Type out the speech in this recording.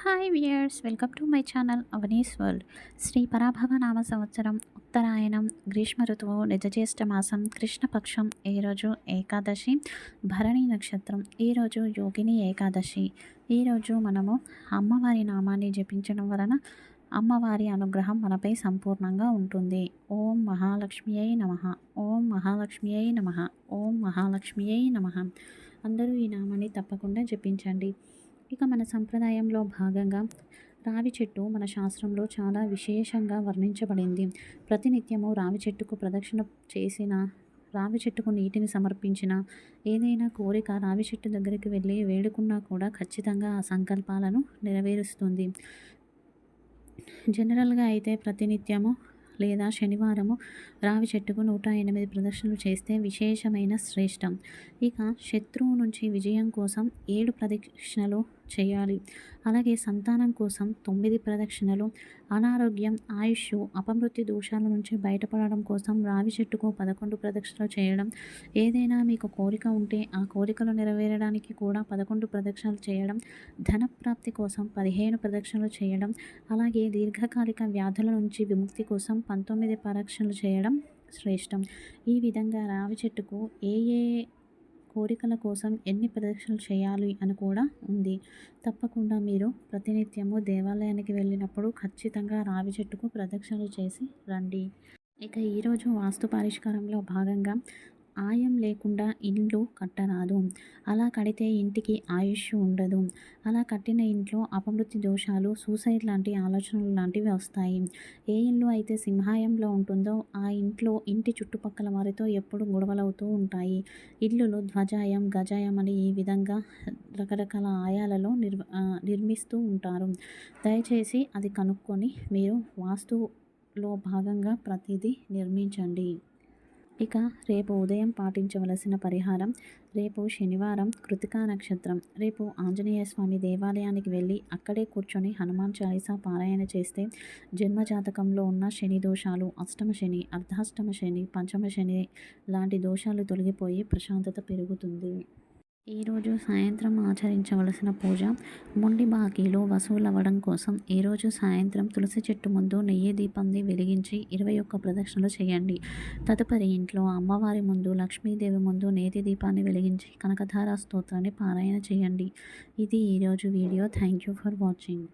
Hi viewers, welcome to my channel Avani's world. Sri Parabhava నామ సంవత్సరం, ఉత్తరాయణం, గ్రీష్మ ఋతువు, నిజజ్యేష్ఠ మాసం, కృష్ణపక్షం. ఈరోజు ఏకాదశి, భరణి నక్షత్రం. ఈరోజు యోగిని ఏకాదశి. ఈరోజు మనము అమ్మవారి నామాన్ని జపించడం వలన అమ్మవారి అనుగ్రహం మనపై సంపూర్ణంగా ఉంటుంది. ఓం మహాలక్ష్మియై నమః, ఓం మహాలక్ష్మియై నమః, ఓం మహాలక్ష్మియై నమః. అందరూ ఈ నామాన్ని తప్పకుండా జపించండి. ఇక మన సంప్రదాయంలో భాగంగా రావి చెట్టు మన శాస్త్రంలో చాలా విశేషంగా వర్ణించబడింది. ప్రతినిత్యము రావి చెట్టుకు ప్రదక్షిణ చేసిన, రావి చెట్టుకు నీటిని సమర్పించిన, ఏదైనా కోరిక రావి చెట్టు దగ్గరికి వెళ్ళి వేడుకున్నా కూడా ఖచ్చితంగా ఆ సంకల్పాలను నెరవేరుస్తుంది. జనరల్గా అయితే ప్రతినిత్యము లేదా శనివారము రావి చెట్టుకు 108 ప్రదక్షిణలు చేస్తే విశేషమైన శ్రేష్టం. ఇక శత్రువు నుంచి విజయం కోసం 7 ప్రదక్షిణలు చేయాలి. అలాగే సంతానం కోసం 9 ప్రదక్షిణలు, అనారోగ్యం, ఆయుష్, అపమృత్యు దోషాల నుంచి బయటపడడం కోసం రావి చెట్టుకు 11 ప్రదక్షిణలు చేయడం, ఏదైనా మీకు కోరిక ఉంటే ఆ కోరికలు నెరవేరడానికి కూడా 11 ప్రదక్షిణలు చేయడం, ధనప్రాప్తి కోసం 15 ప్రదక్షిణలు చేయడం, అలాగే దీర్ఘకాలిక వ్యాధుల నుంచి విముక్తి కోసం 19 ప్రదక్షిణలు చేయడం శ్రేష్టం. ఈ విధంగా రావి చెట్టుకు ఏ ఏ కోరికల కోసం ఎన్ని ప్రదక్షిణలు చేయాలి అని కూడా ఉంది. తప్పకుండా మీరు ప్రతినిత్యము దేవాలయానికి వెళ్ళినప్పుడు ఖచ్చితంగా రావి చెట్టుకు ప్రదక్షిణలు చేసి రండి. ఇక ఈరోజు వాస్తు పరిష్కారంలో భాగంగా ఆయం లేకుండా ఇల్లు కట్టరాదు. అలా కడితే ఇంటికి ఆయుష్ ఉండదు. అలా కట్టిన ఇంట్లో అపమృత్యు దోషాలు, సూసైడ్ లాంటి ఆలోచనలు లాంటివి వస్తాయి. ఏ ఇల్లు అయితే సింహాయంలో ఉంటుందో ఆ ఇంట్లో ఇంటి చుట్టుపక్కల వారితో ఎప్పుడు గొడవలవుతూ ఉంటాయి. ఇల్లులు ధ్వజాయం, గజాయం అని ఈ విధంగా రకరకాల ఆయాలలో నిర్మిస్తూ ఉంటారు. దయచేసి అది కనుక్కొని మీరు వాస్తులో భాగంగా ప్రతిదీ నిర్మించండి. ఇక రేపు ఉదయం పాటించవలసిన పరిహారం. రేపు శనివారం, కృతికా నక్షత్రం. రేపు ఆంజనేయ స్వామి దేవాలయానికి వెళ్ళి అక్కడే కూర్చొని హనుమాన్ చాలీసా పారాయణ చేస్తే జన్మజాతకంలో ఉన్న శని దోషాలు, అష్టమ శని, అర్ధాష్టమ శని, పంచమ శని లాంటి దోషాలు తొలగిపోయి ప్రశాంతత పెరుగుతుంది. ఈరోజు సాయంత్రం ఆచరించవలసిన పూజ. మొండి బాకీలు వసూలవ్వడం కోసం ఈరోజు సాయంత్రం తులసి చెట్టు ముందు నెయ్యి దీపాన్ని వెలిగించి 21 ప్రదక్షిణలు చేయండి. తదుపరి ఇంట్లో అమ్మవారి ముందు, లక్ష్మీదేవి ముందు నేతి దీపాన్ని వెలిగించి కనకధార స్తోత్రాన్ని పారాయణ చేయండి. ఇది ఈరోజు video. Thank you for watching.